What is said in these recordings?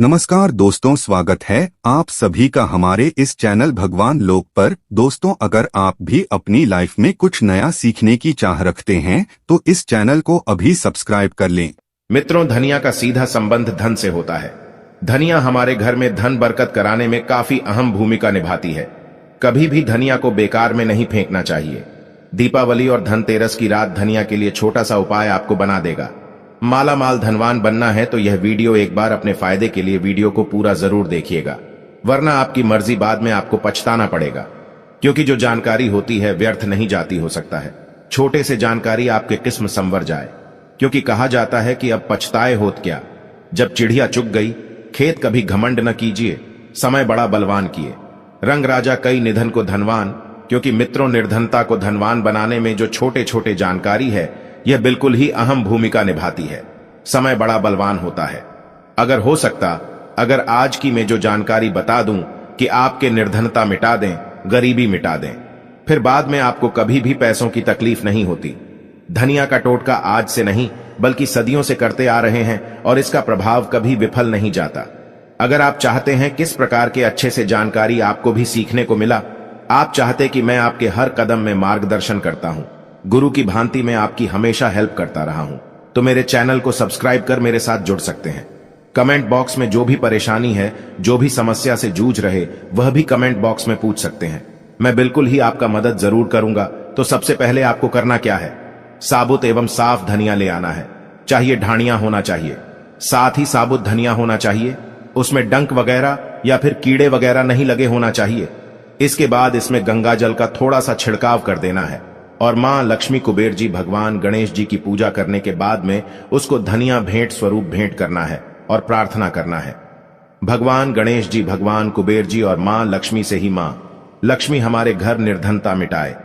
नमस्कार दोस्तों, स्वागत है आप सभी का हमारे इस चैनल भगवान लोक पर। दोस्तों, अगर आप भी अपनी लाइफ में कुछ नया सीखने की चाह रखते हैं तो इस चैनल को अभी सब्सक्राइब कर लें। मित्रों, धनिया का सीधा संबंध धन से होता है। धनिया हमारे घर में धन बरकत कराने में काफी अहम भूमिका निभाती है। कभी भी धनिया को बेकार में नहीं फेंकना चाहिए। दीपावली और धनतेरस की रात धनिया के लिए छोटा सा उपाय आपको बना देगा। माला माल धनवान बनना है तो यह वीडियो एक बार अपने फायदे के लिए वीडियो को पूरा जरूर देखिएगा, वरना आपकी मर्जी बाद में आपको पछताना पड़ेगा। क्योंकि जो जानकारी होती है व्यर्थ नहीं जाती। हो सकता है छोटे से जानकारी आपके किस्म संवर जाए। क्योंकि कहा जाता है कि अब पछताए होत क्या, जब चिड़िया चुग गई। खेत कभी घमंड न कीजिए, समय बड़ा बलवान किए। रंग राजा कई निधन को धनवान। क्योंकि मित्रों, निर्धनता को धनवान बनाने में जो छोटे छोटे जानकारी है यह बिल्कुल ही अहम भूमिका निभाती है। समय बड़ा बलवान होता है। अगर आज की मैं जो जानकारी बता दूं कि आपके निर्धनता मिटा दें, गरीबी मिटा दें, फिर बाद में आपको कभी भी पैसों की तकलीफ नहीं होती। धनिया का टोटका आज से नहीं बल्कि सदियों से करते आ रहे हैं और इसका प्रभाव कभी विफल नहीं जाता। अगर आप चाहते हैं किस प्रकार के अच्छे से जानकारी आपको भी सीखने को मिला, आप चाहते कि मैं आपके हर कदम में मार्गदर्शन करता हूं, गुरु की भांति मैं आपकी हमेशा हेल्प करता रहा हूं, तो मेरे चैनल को सब्सक्राइब कर मेरे साथ जुड़ सकते हैं। कमेंट बॉक्स में जो भी परेशानी है, जो भी समस्या से जूझ रहे, वह भी कमेंट बॉक्स में पूछ सकते हैं। मैं बिल्कुल ही आपका मदद जरूर करूंगा। तो सबसे पहले आपको करना क्या है, साबुत एवं साफ धनिया ले आना है। चाहिए ढाणिया होना चाहिए, साथ ही साबुत धनिया होना चाहिए। उसमें डंक वगैरह या फिर कीड़े वगैरह नहीं लगे होना चाहिए। इसके बाद इसमें गंगा जल का थोड़ा सा छिड़काव कर देना है और मां लक्ष्मी, कुबेर जी, भगवान गणेश जी की पूजा करने के बाद में उसको धनिया भेंट स्वरूप भेंट करना है और प्रार्थना करना है, भगवान गणेश जी, भगवान कुबेर जी और मां लक्ष्मी से ही मां लक्ष्मी हमारे घर निर्धनता मिटाए।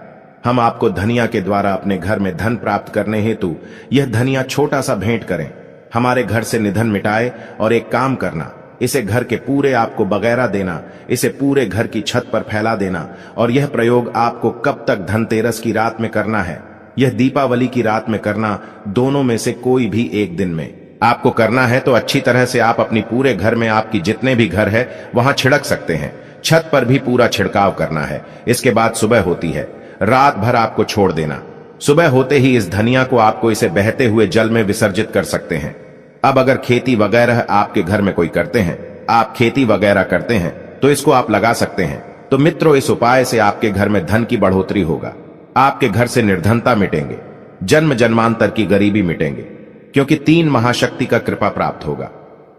हम आपको धनिया के द्वारा अपने घर में धन प्राप्त करने हेतु यह धनिया छोटा सा भेंट करें। हमारे घर से निधन मिटाए। और एक काम करना, इसे घर के पूरे आपको बगैरा देना, इसे पूरे घर की छत पर फैला देना। और यह प्रयोग आपको कब तक, धनतेरस की रात में करना है, यह दीपावली की रात में करना, दोनों में से कोई भी एक दिन में आपको करना है। तो अच्छी तरह से आप अपनी पूरे घर में, आपकी जितने भी घर है वहां छिड़क सकते हैं। छत पर भी पूरा छिड़काव करना है। इसके बाद सुबह होती है, रात भर आपको छोड़ देना। सुबह होते ही इस धनिया को आपको इसे बहते हुए जल में विसर्जित कर सकते हैं। अब अगर खेती वगैरह आपके घर में कोई करते हैं, आप खेती वगैरह करते हैं, तो इसको आप लगा सकते हैं। तो मित्रों, इस उपाय से आपके घर में धन की बढ़ोतरी होगा। आपके घर से निर्धनता मिटेंगे, जन्म जन्मांतर की गरीबी मिटेंगे। क्योंकि 3 महाशक्ति का कृपा प्राप्त होगा।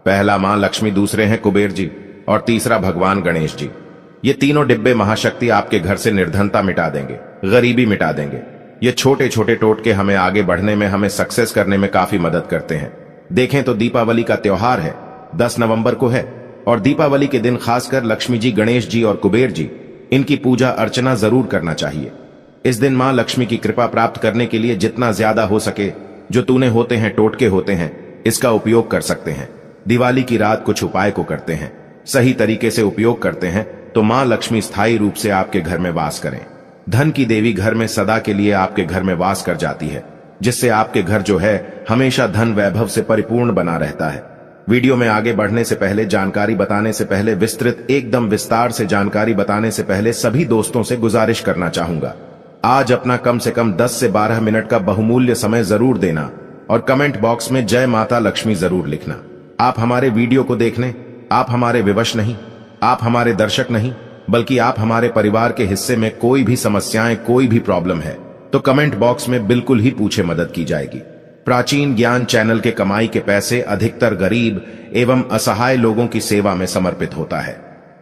पहला मां लक्ष्मी, दूसरे हैं कुबेर जी और तीसरा भगवान गणेश जी। ये तीनों डिब्बे महाशक्ति आपके घर से निर्धनता मिटा देंगे, गरीबी मिटा देंगे। ये छोटे छोटे टोटके हमें आगे बढ़ने में, हमें सक्सेस करने में काफी मदद करते हैं। देखें तो दीपावली का त्योहार है, 10 नवंबर को है। और दीपावली के दिन खासकर लक्ष्मी जी, गणेश जी और कुबेर जी, इनकी पूजा अर्चना जरूर करना चाहिए। इस दिन मां लक्ष्मी की कृपा प्राप्त करने के लिए जितना ज्यादा हो सके, जो तूने होते हैं, टोटके होते हैं, इसका उपयोग कर सकते हैं। दिवाली की रात कुछ उपाय को करते हैं, सही तरीके से उपयोग करते हैं तो मां लक्ष्मी स्थायी रूप से आपके घर में वास करें। धन की देवी घर में सदा के लिए आपके घर में वास कर जाती है, जिससे आपके घर जो है हमेशा धन वैभव से परिपूर्ण बना रहता है। वीडियो में आगे बढ़ने से पहले, जानकारी बताने से पहले, विस्तृत एकदम विस्तार से जानकारी बताने से पहले सभी दोस्तों से गुजारिश करना चाहूंगा, आज अपना कम से कम 10 से 12 मिनट का बहुमूल्य समय जरूर देना और कमेंट बॉक्स में जय माता लक्ष्मी जरूर लिखना। आप हमारे वीडियो को देखने, आप हमारे विवश नहीं, आप हमारे दर्शक नहीं, बल्कि आप हमारे परिवार के हिस्से में कोई भी समस्याएं, कोई भी प्रॉब्लम है तो कमेंट बॉक्स में बिल्कुल ही पूछे, मदद की जाएगी। प्राचीन ज्ञान चैनल के कमाई के पैसे अधिकतर गरीब एवं असहाय लोगों की सेवा में समर्पित होता है।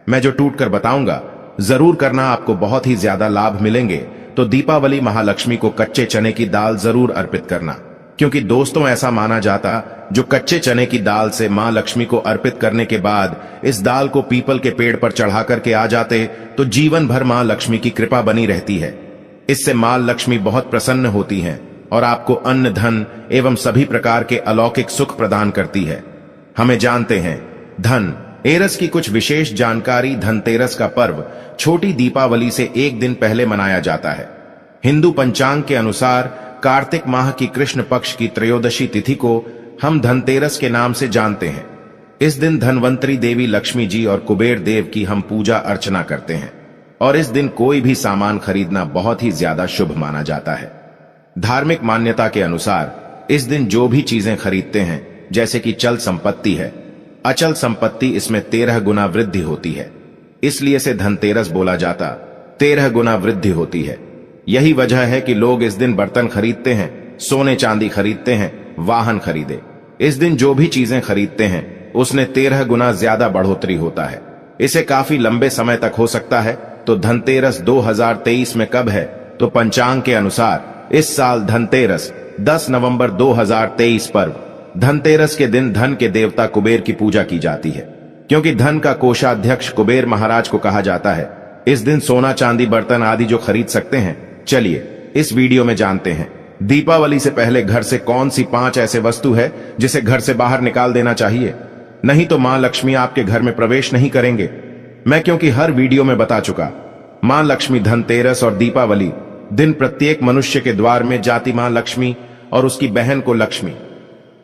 मैं जो टूट कर बताऊंगा जरूर करना, आपको बहुत ही ज्यादा लाभ मिलेंगे। तो दीपावली महालक्ष्मी को कच्चे चने की दाल जरूर अर्पित करना। क्योंकि दोस्तों, ऐसा माना जाता, जो कच्चे चने की दाल से मां लक्ष्मी को अर्पित करने के बाद इस दाल को पीपल के पेड़ पर चढ़ा करके आ जाते तो जीवन भर मां लक्ष्मी की कृपा बनी रहती है। इससे मां लक्ष्मी बहुत प्रसन्न होती हैं और आपको अन्न, धन एवं सभी प्रकार के अलौकिक सुख प्रदान करती है। हमें जानते हैं धन एरस की कुछ विशेष जानकारी। धनतेरस का पर्व छोटी दीपावली से एक दिन पहले मनाया जाता है। हिंदू पंचांग के अनुसार कार्तिक माह की कृष्ण पक्ष की त्रयोदशी तिथि को हम धनतेरस के नाम से जानते हैं। इस दिन धनवंतरी देवी लक्ष्मी जी और कुबेर देव की हम पूजा अर्चना करते हैं और इस दिन कोई भी सामान खरीदना बहुत ही ज्यादा शुभ माना जाता है। धार्मिक मान्यता के अनुसार इस दिन जो भी चीजें खरीदते हैं, जैसे कि चल संपत्ति है, अचल संपत्ति, इसमें 13 गुना वृद्धि होती है, इसलिए इसे धनतेरस बोला जाता। 13 गुना वृद्धि होती है। यही वजह है कि लोग इस दिन बर्तन खरीदते हैं, सोने चांदी खरीदते हैं, वाहन खरीदे। इस दिन जो भी चीजें खरीदते हैं उसने 13 गुना ज्यादा बढ़ोतरी होता है। इसे काफी लंबे समय तक हो सकता है। तो धनतेरस 2023 में कब है? तो पंचांग के अनुसार इस साल धनतेरस 10 नवंबर 2023 पर्व धनतेरस के दिन धन के देवता कुबेर की पूजा की जाती है, क्योंकि धन का कोषाध्यक्ष कुबेर महाराज को कहा जाता है। इस दिन सोना चांदी बर्तन आदि जो खरीद सकते हैं, चलिए इस वीडियो में जानते हैं। दीपावली से पहले घर से कौन सी 5 ऐसे वस्तु है जिसे घर से बाहर निकाल देना चाहिए, नहीं तो मां लक्ष्मी आपके घर में प्रवेश नहीं करेंगे। मैं क्योंकि हर वीडियो में बता चुका, मां लक्ष्मी धनतेरस और दीपावली दिन प्रत्येक मनुष्य के द्वार में जाती मां लक्ष्मी और उसकी बहन को लक्ष्मी।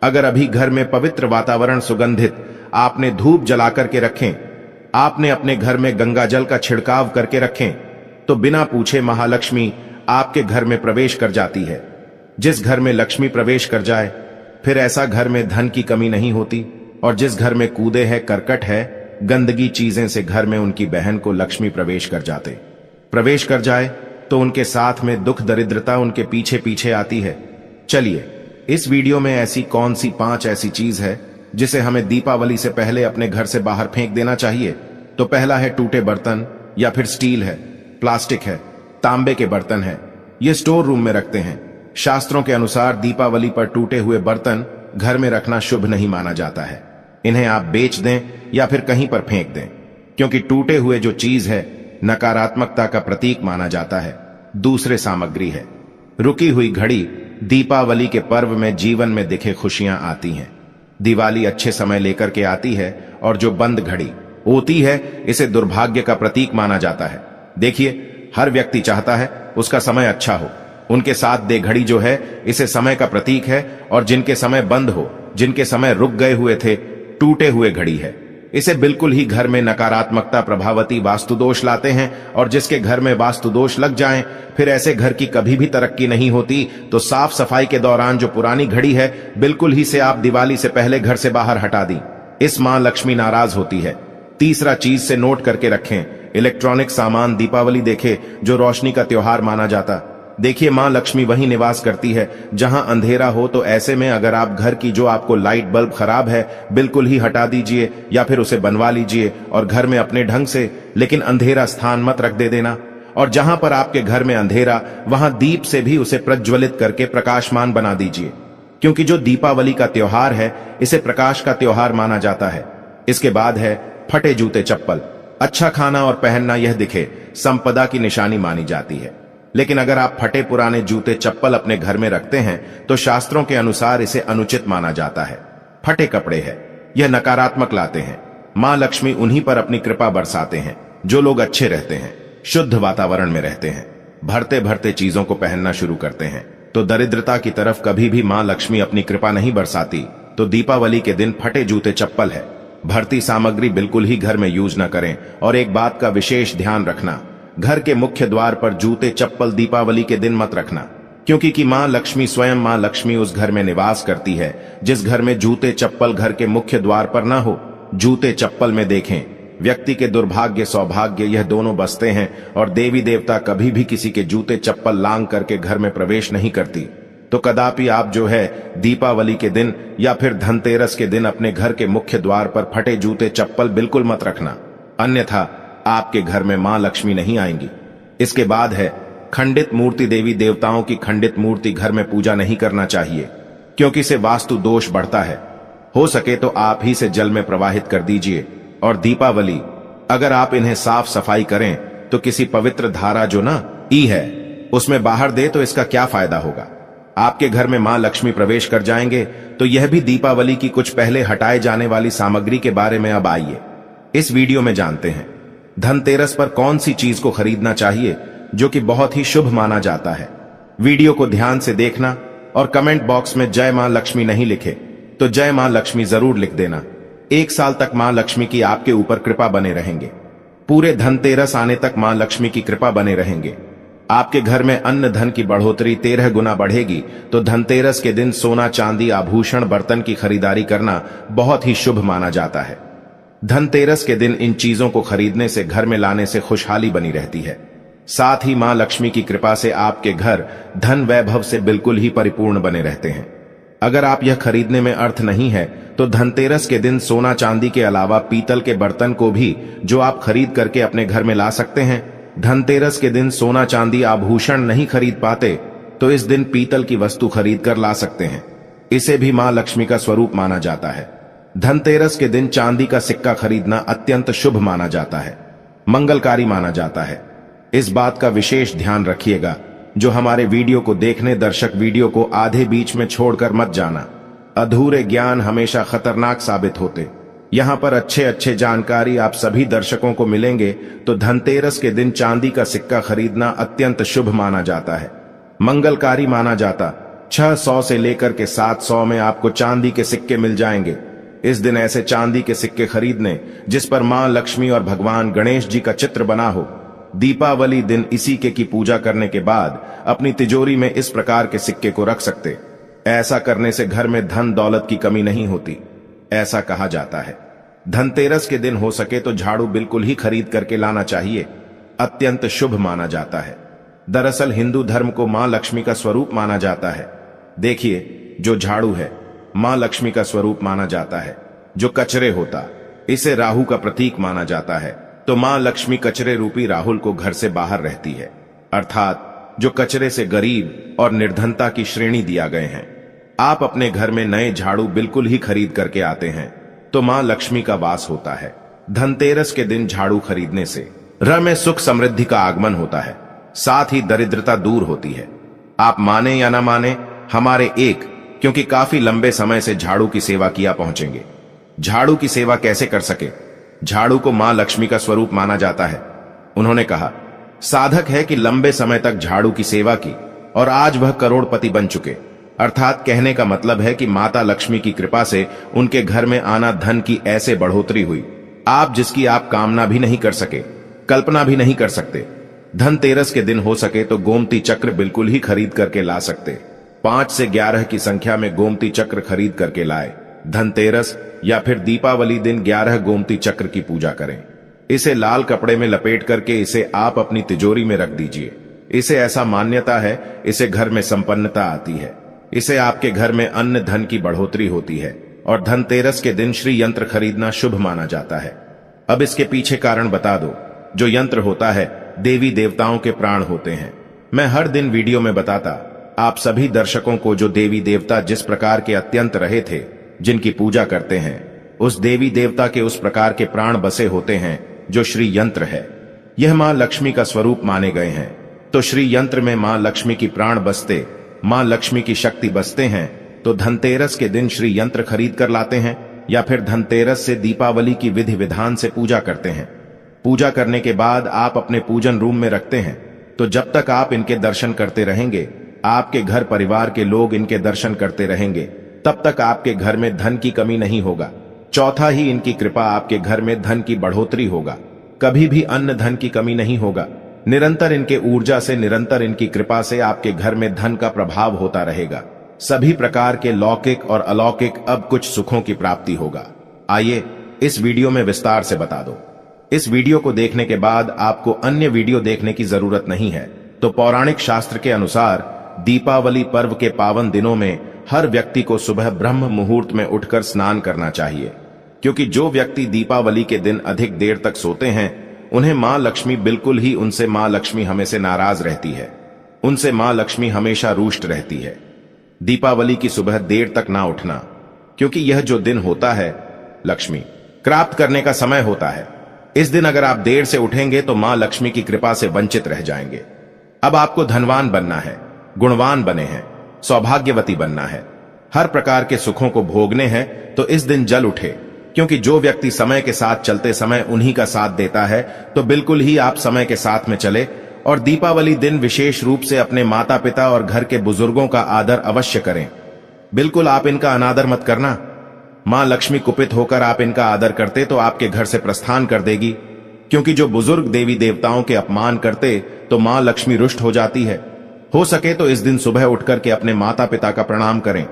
अगर अभी घर में पवित्र वातावरण सुगंधित आपने धूप जलाकर के रखें, आपने अपने घर में गंगा जल का छिड़काव करके रखें, तो बिना पूछे महालक्ष्मी आपके घर में प्रवेश कर जाती है। जिस घर में लक्ष्मी प्रवेश कर जाए फिर ऐसा घर में धन की कमी नहीं होती, और जिस घर में कूदे है, करकट है, गंदगी चीजें से घर में उनकी बहन को लक्ष्मी प्रवेश कर जाए तो उनके साथ में दुख दरिद्रता उनके पीछे पीछे आती है। चलिए इस वीडियो में ऐसी कौन सी 5 ऐसी चीज है जिसे हमें दीपावली से पहले अपने घर से बाहर फेंक देना चाहिए। तो पहला है टूटे बर्तन, या फिर स्टील है, प्लास्टिक है, तांबे के बर्तन है, ये स्टोर रूम में रखते हैं। शास्त्रों के अनुसार दीपावली पर टूटे हुए बर्तन घर में रखना शुभ नहीं माना जाता है। इन्हें आप बेच दें या फिर कहीं पर फेंक दें, क्योंकि टूटे हुए जो चीज है नकारात्मकता का प्रतीक माना जाता है। दूसरे सामग्री है रुकी हुई घड़ी। दीपावली के पर्व में जीवन में दिखे खुशियां आती हैं। दिवाली अच्छे समय लेकर के आती है और जो बंद घड़ी होती है इसे दुर्भाग्य का प्रतीक माना जाता है। देखिए हर व्यक्ति चाहता है उसका समय अच्छा हो, उनके साथ दे घड़ी जो है इसे समय का प्रतीक है, और जिनके समय बंद हो, जिनके समय रुक गए हुए थे, टूटे हुए घड़ी है, इसे बिल्कुल ही घर में नकारात्मकता प्रभावती वास्तु दोष लाते हैं। और जिसके घर में वास्तु दोष लग जाएं, फिर ऐसे घर की कभी भी तरक्की नहीं होती। तो साफ सफाई के दौरान जो पुरानी घड़ी है बिल्कुल ही से आप दिवाली से पहले घर से बाहर हटा दी। इस मां लक्ष्मी नाराज होती है। तीसरा चीज से नोट करके रखें, इलेक्ट्रॉनिक सामान। दीपावली देखे जो रोशनी का त्योहार माना जाता। देखिए मां लक्ष्मी वहीं निवास करती है जहां अंधेरा हो। तो ऐसे में अगर आप घर की जो आपको लाइट बल्ब खराब है बिल्कुल ही हटा दीजिए, या फिर उसे बनवा लीजिए और घर में अपने ढंग से, लेकिन अंधेरा स्थान मत रख दे देना। और जहां पर आपके घर में अंधेरा, वहां दीप से भी उसे प्रज्वलित करके प्रकाशमान बना दीजिए, क्योंकि जो दीपावली का त्योहार है इसे प्रकाश का त्योहार माना जाता है। इसके बाद है फटे जूते चप्पल। अच्छा खाना और पहनना यह दिखे संपदा की निशानी मानी जाती है, लेकिन अगर आप फटे पुराने जूते चप्पल अपने घर में रखते हैं तो शास्त्रों के अनुसार इसे अनुचित माना जाता है। फटे कपड़े हैं, यह नकारात्मक लाते हैं। मां लक्ष्मी उन्हीं पर अपनी कृपा बरसाते हैं जो लोग अच्छे रहते हैं, शुद्ध वातावरण में रहते हैं, भरते भरते चीजों को पहनना शुरू करते हैं। तो दरिद्रता की तरफ कभी भी मां लक्ष्मी अपनी कृपा नहीं बरसाती। तो दीपावली के दिन फटे जूते चप्पल है, भरती सामग्री बिल्कुल ही घर में यूज न करें। और एक बात का विशेष ध्यान रखना, घर के मुख्य द्वार पर जूते चप्पल दीपावली के दिन मत रखना, क्योंकि कि मां लक्ष्मी स्वयं मां लक्ष्मी उस घर में निवास करती है जिस घर में जूते चप्पल घर के मुख्य द्वार पर ना हो। जूते चप्पल में देखें व्यक्ति के दुर्भाग्य सौभाग्य यह दोनों बसते हैं, और देवी देवता कभी भी किसी के जूते चप्पल लांग करके घर में प्रवेश नहीं करती। तो कदापि आप जो है दीपावली के दिन या फिर धनतेरस के दिन अपने घर के मुख्य द्वार पर फटे जूते चप्पल बिल्कुल मत रखना, अन्यथा आपके घर में मां लक्ष्मी नहीं आएंगी। इसके बाद है खंडित मूर्ति। देवी देवताओं की खंडित मूर्ति घर में पूजा नहीं करना चाहिए, क्योंकि इसे वास्तु दोष बढ़ता है। हो सके तो आप ही से जल में प्रवाहित कर दीजिए। और दीपावली अगर आप इन्हें साफ सफाई करें तो किसी पवित्र धारा जो ना ई है उसमें बाहर दे तो इसका क्या फायदा होगा। आपके घर में मां लक्ष्मी प्रवेश कर जाएंगे। तो यह भी दीपावली की कुछ पहले हटाए जाने वाली सामग्री के बारे में अब आइए इस वीडियो में जानते हैं। धनतेरस पर कौन सी चीज को खरीदना चाहिए जो कि बहुत ही शुभ माना जाता है। वीडियो को ध्यान से देखना और कमेंट बॉक्स में जय मां लक्ष्मी नहीं लिखे तो जय मां लक्ष्मी जरूर लिख देना। 1 साल तक मां लक्ष्मी की आपके ऊपर कृपा बने रहेंगे। पूरे धनतेरस आने तक मां लक्ष्मी की कृपा बने रहेंगे। आपके घर में अन्न धन की बढ़ोतरी 13 गुना बढ़ेगी। तो धनतेरस के दिन सोना चांदी आभूषण बर्तन की खरीदारी करना बहुत ही शुभ माना जाता है। धनतेरस के दिन इन चीजों को खरीदने से, घर में लाने से खुशहाली बनी रहती है। साथ ही मां लक्ष्मी की कृपा से आपके घर धन वैभव से बिल्कुल ही परिपूर्ण बने रहते हैं। अगर आप यह खरीदने में अर्थ नहीं है तो धनतेरस के दिन सोना चांदी के अलावा पीतल के बर्तन को भी जो आप खरीद करके अपने घर में ला सकते हैं। धनतेरस के दिन सोना चांदी आभूषण नहीं खरीद पाते तो इस दिन पीतल की वस्तु खरीद कर ला सकते हैं। इसे भी मां लक्ष्मी का स्वरूप माना जाता है। धनतेरस के दिन चांदी का सिक्का खरीदना अत्यंत शुभ माना जाता है, मंगलकारी माना जाता है। इस बात का विशेष ध्यान रखिएगा। जो हमारे वीडियो को देखने दर्शक वीडियो को आधे बीच में छोड़कर मत जाना। अधूरे ज्ञान हमेशा खतरनाक साबित होते। यहां पर अच्छे जानकारी आप सभी दर्शकों को मिलेंगे। तो धनतेरस के दिन चांदी का सिक्का खरीदना अत्यंत शुभ माना जाता है, मंगलकारी माना जाता। 600 से लेकर के 700 में आपको चांदी के सिक्के मिल जाएंगे। इस दिन ऐसे चांदी के सिक्के खरीदने जिस पर मां लक्ष्मी और भगवान गणेश जी का चित्र बना हो। दीपावली दिन इसी की पूजा करने के बाद अपनी तिजोरी में इस प्रकार के सिक्के को रख सकते। ऐसा करने से घर में धन दौलत की कमी नहीं होती, ऐसा कहा जाता है। धनतेरस के दिन हो सके तो झाड़ू बिल्कुल ही खरीद करके लाना चाहिए, अत्यंत शुभ माना जाता है। दरअसल हिंदू धर्म को मां लक्ष्मी का स्वरूप माना जाता है। देखिए, जो झाड़ू है मां लक्ष्मी का स्वरूप माना जाता है। जो कचरे होता इसे राहु का प्रतीक माना जाता है। तो मां लक्ष्मी कचरे रूपी राहुल को घर से बाहर रहती है, अर्थात जो कचरे से गरीब और निर्धनता की श्रेणी दिया गए हैं। आप अपने घर में नए झाड़ू बिल्कुल ही खरीद करके आते हैं तो मां लक्ष्मी का वास होता है। धनतेरस के दिन झाड़ू खरीदने से घर में सुख समृद्धि का आगमन होता है, साथ ही दरिद्रता दूर होती है। आप माने या ना माने, हमारे क्योंकि काफी लंबे समय से झाड़ू की सेवा किया पहुंचेंगे। झाड़ू की सेवा कैसे कर सके? झाड़ू को मां लक्ष्मी का स्वरूप माना जाता है। उन्होंने कहा, साधक है कि लंबे समय तक झाड़ू की सेवा की और आज वह करोड़पति बन चुके। अर्थात कहने का मतलब है कि माता लक्ष्मी की कृपा से उनके घर में आना धन की ऐसे बढ़ोतरी हुई, आप जिसकी आप कामना भी नहीं कर सके, कल्पना भी नहीं कर सकते। धनतेरस के दिन हो सके तो गोमती चक्र बिल्कुल ही खरीद करके ला सकते। 5 से 11 की संख्या में गोमती चक्र खरीद करके लाए। धनतेरस या फिर दीपावली दिन 11 गोमती चक्र की पूजा करें। इसे लाल कपड़े में लपेट करके इसे आप अपनी तिजोरी में रख दीजिए। इसे ऐसा मान्यता है, इसे घर में संपन्नता आती है। इसे आपके घर में अन्न धन की बढ़ोतरी होती है और धनतेरस के दिन श्री यंत्र खरीदना शुभ माना जाता है। अब इसके पीछे कारण बता दो। जो यंत्र होता है देवी देवताओं के प्राण होते हैं। मैं हर दिन वीडियो में बताता आप सभी दर्शकों को जो देवी देवता जिस प्रकार के अत्यंत रहे थे, जिनकी पूजा करते हैं, उस देवी देवता के उस प्रकार के प्राण बसे होते हैं जो श्री यंत्र है। यह मां लक्ष्मी का स्वरूप माने गए हैं। तो श्री यंत्र में मां लक्ष्मी की प्राण बसते, मां लक्ष्मी की शक्ति बसते हैं। तो धनतेरस के दिन श्री यंत्र खरीद कर लाते हैं या फिर धनतेरस से दीपावली की विधि विधान से पूजा करते हैं। पूजा करने के बाद आप अपने पूजन रूम में रखते हैं। तो जब तक आप इनके दर्शन करते रहेंगे, आपके घर परिवार के लोग इनके दर्शन करते रहेंगे, तब तक आपके घर में धन की कमी नहीं होगा। चौथा ही इनकी कृपा आपके घर में धन की बढ़ोतरी होगा। कभी भी अन्न धन की कमी नहीं होगा। निरंतर इनके ऊर्जा से, निरंतर इनकी कृपा से आपके घर में धन का प्रभाव होता रहेगा। सभी प्रकार के लौकिक और अलौकिक अब कुछ सुखों की प्राप्ति होगा। आइए इस वीडियो में विस्तार से बता दो। इस वीडियो को देखने के बाद आपको अन्य वीडियो देखने की जरूरत नहीं है। तो पौराणिक शास्त्र के अनुसार दीपावली पर्व के पावन दिनों में हर व्यक्ति को सुबह ब्रह्म मुहूर्त में उठकर स्नान करना चाहिए, क्योंकि जो व्यक्ति दीपावली के दिन अधिक देर तक सोते हैं उन्हें मां लक्ष्मी बिल्कुल ही, उनसे मां लक्ष्मी हमेशा नाराज रहती है, उनसे मां लक्ष्मी हमेशा रुष्ट रहती है। दीपावली की सुबह देर तक ना उठना, क्योंकि यह जो दिन होता है लक्ष्मी प्राप्त करने का समय होता है। इस दिन अगर आप देर से उठेंगे तो मां लक्ष्मी की कृपा से वंचित रह जाएंगे। अब आपको धनवान बनना है, गुणवान बने हैं, सौभाग्यवती बनना है, हर प्रकार के सुखों को भोगने हैं, तो इस दिन जल उठे, क्योंकि जो व्यक्ति समय के साथ चलते समय उन्हीं का साथ देता है। तो बिल्कुल ही आप समय के साथ में चले और दीपावली दिन विशेष रूप से अपने माता पिता और घर के बुजुर्गों का आदर अवश्य करें। बिल्कुल आप इनका अनादर मत करना। मां लक्ष्मी कुपित होकर आप इनका आदर करते तो आपके घर से प्रस्थान कर देगी, क्योंकि जो बुजुर्ग देवी देवताओं के अपमान करते तो मां लक्ष्मी रुष्ट हो जाती है। हो सके तो इस दिन सुबह उठकर के अपने माता पिता का प्रणाम करें,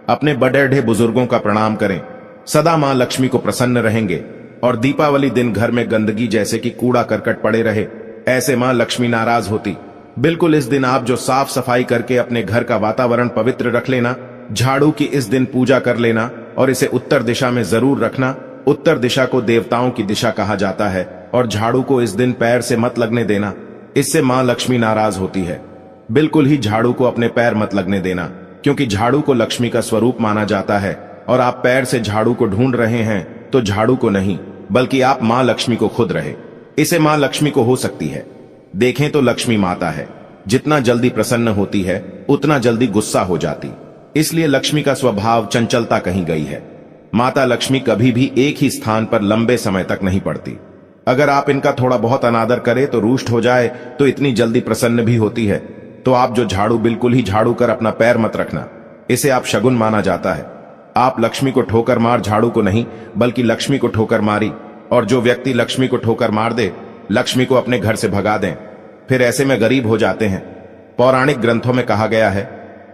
अपने बड़े बुजुर्गों का प्रणाम करें, सदा मां लक्ष्मी को प्रसन्न रहेंगे। और दीपावली दिन घर में गंदगी जैसे कि कूड़ा करकट पड़े रहे, ऐसे मां लक्ष्मी नाराज होती। बिल्कुल इस दिन आप जो साफ सफाई करके अपने घर का वातावरण पवित्र रख लेना, झाड़ू की इस दिन पूजा कर लेना और इसे उत्तर दिशा में जरूर रखना। उत्तर दिशा को देवताओं की दिशा कहा जाता है और झाड़ू को इस दिन पैर से मत लगने देना, इससे मां लक्ष्मी नाराज होती है। बिल्कुल ही झाड़ू को अपने पैर मत लगने देना, क्योंकि झाड़ू को लक्ष्मी का स्वरूप माना जाता है और आप पैर से झाड़ू को ढूंढ रहे हैं तो झाड़ू को नहीं, बल्कि आप मां लक्ष्मी को खुद रहे। इसे मां लक्ष्मी को हो सकती है। देखें तो लक्ष्मी माता है, जितना जल्दी प्रसन्न होती है उतना जल्दी गुस्सा हो जाती, इसलिए लक्ष्मी का स्वभाव चंचलता कही गई है। माता लक्ष्मी कभी भी एक ही स्थान पर लंबे समय तक नहीं पड़ती। अगर आप इनका थोड़ा बहुत अनादर करें तो रुष्ट हो जाए तो इतनी जल्दी प्रसन्न भी होती है। तो आप जो झाड़ू बिल्कुल ही झाड़ू कर अपना पैर मत रखना, इसे आप शगुन माना जाता है। आप लक्ष्मी को ठोकर मार झाड़ू को नहीं, बल्कि लक्ष्मी को ठोकर मारी। और जो व्यक्ति लक्ष्मी को ठोकर मार दे, लक्ष्मी को अपने घर से भगा दें, फिर ऐसे में गरीब हो जाते हैं। पौराणिक ग्रंथों में कहा गया है,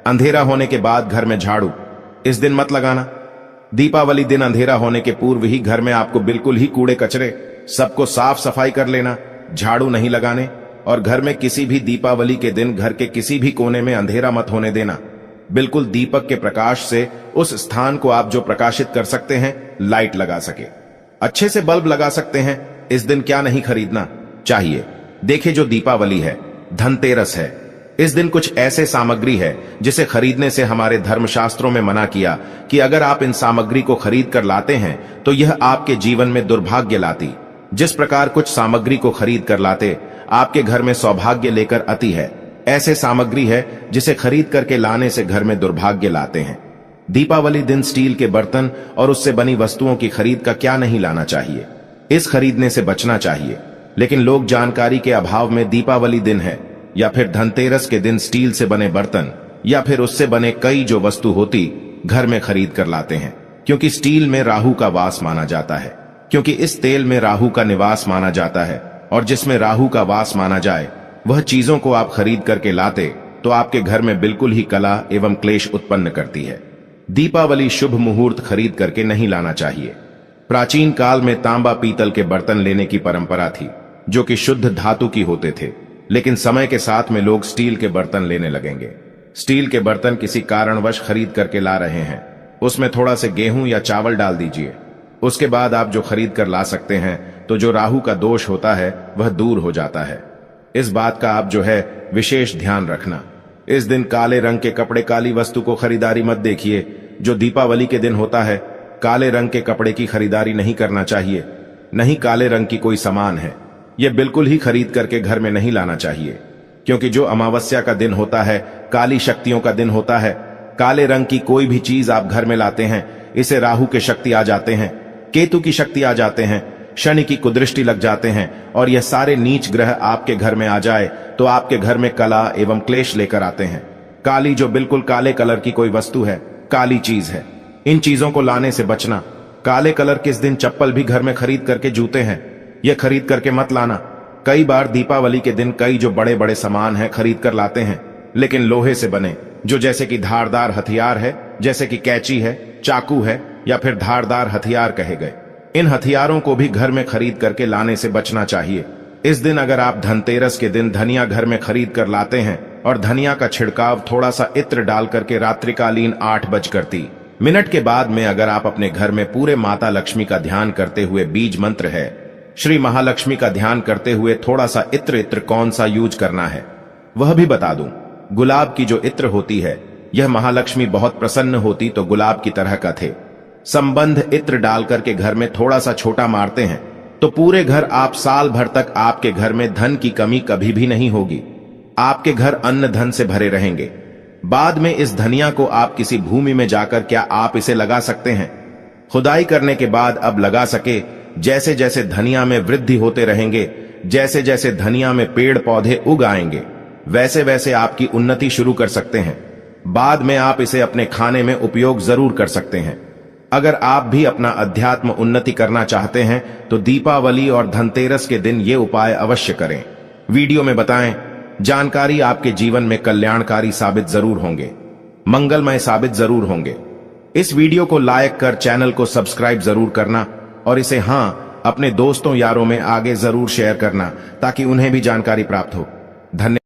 अंधेरा होने के बाद घर में झाड़ू इस दिन मत लगाना। दीपावली दिन अंधेरा होने के पूर्व ही घर में आपको बिल्कुल ही कूड़े कचरे सबको साफ सफाई कर लेना, झाड़ू नहीं लगाने। और घर में किसी भी दीपावली के दिन घर के किसी भी कोने में अंधेरा मत होने देना। बिल्कुल दीपक के प्रकाश से उस स्थान को आप जो प्रकाशित कर सकते हैं, लाइट लगा सके, अच्छे से बल्ब लगा सकते हैं, इस दिन क्या नहीं खरीदना चाहिए। देखिए जो दीपावली है, धनतेरस है, इस दिन कुछ ऐसे सामग्री है जिसे खरीदने से हमारे धर्मशास्त्रों में मना किया कि अगर आप इन सामग्री को खरीद कर लाते हैं तो यह आपके जीवन में दुर्भाग्य लाती। जिस प्रकार कुछ सामग्री को खरीद कर लाते आपके घर में सौभाग्य लेकर आती है, ऐसे सामग्री है जिसे खरीद करके लाने से घर में दुर्भाग्य लाते हैं। दीपावली दिन स्टील के बर्तन और उससे बनी वस्तुओं की खरीद का क्या नहीं लाना चाहिए, इस खरीदने से बचना चाहिए। लेकिन लोग जानकारी के अभाव में दीपावली दिन है या फिर धनतेरस के दिन स्टील से बने बर्तन या फिर उससे बने कई जो वस्तु होती घर में खरीद कर लाते हैं, क्योंकि स्टील में राहु का वास माना जाता है, क्योंकि इस तेल में राहु का निवास माना जाता है। और जिसमें राहु का वास माना जाए वह चीजों को आप खरीद करके लाते तो आपके घर में बिल्कुल ही कला एवं क्लेश उत्पन्न करती है। दीपावली शुभ मुहूर्त खरीद करके नहीं लाना चाहिए। प्राचीन काल में तांबा पीतल के बर्तन लेने की परंपरा थी, जो कि शुद्ध धातु की होते थे, लेकिन समय के साथ में लोग स्टील के बर्तन लेने लगेंगे। स्टील के बर्तन किसी कारणवश खरीद करके ला रहे हैं, उसमें थोड़ा से गेहूं या चावल डाल दीजिए, उसके बाद आप जो खरीद कर ला सकते हैं तो जो राहु का दोष होता है वह दूर हो जाता है। इस बात का आप जो है विशेष ध्यान रखना। इस दिन काले रंग के कपड़े काली वस्तु को खरीदारी मत देखिए। जो दीपावली के दिन होता है, काले रंग के कपड़े की खरीदारी नहीं करना चाहिए। नहीं काले रंग की कोई सामान है, यह बिल्कुल ही खरीद करके घर में नहीं लाना चाहिए, क्योंकि जो अमावस्या का दिन होता है काली शक्तियों का दिन होता है। काले रंग की कोई भी चीज आप घर में लाते हैं, इसे राहु के शक्ति आ जाते हैं, केतु की शक्ति आ जाते हैं, शनि की कुदृष्टि लग जाते हैं, और यह सारे नीच ग्रह आपके घर में आ जाए तो आपके घर में कला एवं क्लेश लेकर आते हैं। काली जो बिल्कुल काले कलर की कोई वस्तु है, काली चीज है, इन चीजों को लाने से बचना। काले कलर के इस दिन चप्पल भी घर में खरीद करके जूते हैं, यह खरीद करके मत लाना। कई बार दीपावली के दिन कई जो बड़े बड़े सामान हैं खरीद कर लाते हैं, लेकिन लोहे से बने, जो जैसे कि धारदार हथियार है, जैसे कि कैंची है, चाकू है या फिर धारदार हथियार कहे गए, इन हथियारों को भी घर में खरीद करके लाने से बचना चाहिए। इस दिन अगर आप धनतेरस के दिन धनिया घर में खरीद कर लाते हैं और धनिया का छिड़काव थोड़ा सा इत्र डाल करके रात्रिकालीन 8:30 के बाद में अगर आप अपने घर में पूरे माता लक्ष्मी का ध्यान करते हुए बीज मंत्र है, श्री महालक्ष्मी का ध्यान करते हुए थोड़ा सा इत्र कौन सा यूज करना है वह भी बता दूं। गुलाब की जो इत्र होती है, यह महालक्ष्मी बहुत प्रसन्न होती तो गुलाब की तरह का थे। संबंध इत्र डाल करके घर में थोड़ा सा छोटा मारते हैं तो पूरे घर आप साल भर तक आपके घर में धन की कमी कभी भी नहीं होगी। आपके घर अन्न धन से भरे रहेंगे। बाद में इस धनिया को आप किसी भूमि में जाकर क्या आप इसे लगा सकते हैं? खुदाई करने के बाद अब लगा सके। जैसे जैसे धनिया में वृद्धि होते रहेंगे, जैसे जैसे धनिया में पेड़ पौधे उग आएंगे, वैसे वैसे आपकी उन्नति शुरू कर सकते हैं। बाद में आप इसे अपने खाने में उपयोग जरूर कर सकते हैं। अगर आप भी अपना अध्यात्म उन्नति करना चाहते हैं तो दीपावली और धनतेरस के दिन ये उपाय अवश्य करें। वीडियो में बताएं, जानकारी आपके जीवन में कल्याणकारी साबित जरूर होंगे, मंगलमय साबित जरूर होंगे। इस वीडियो को लाइक कर चैनल को सब्सक्राइब जरूर करना और इसे अपने दोस्तों यारों में आगे जरूर शेयर करना ताकि उन्हें भी जानकारी प्राप्त हो। धन्यवाद।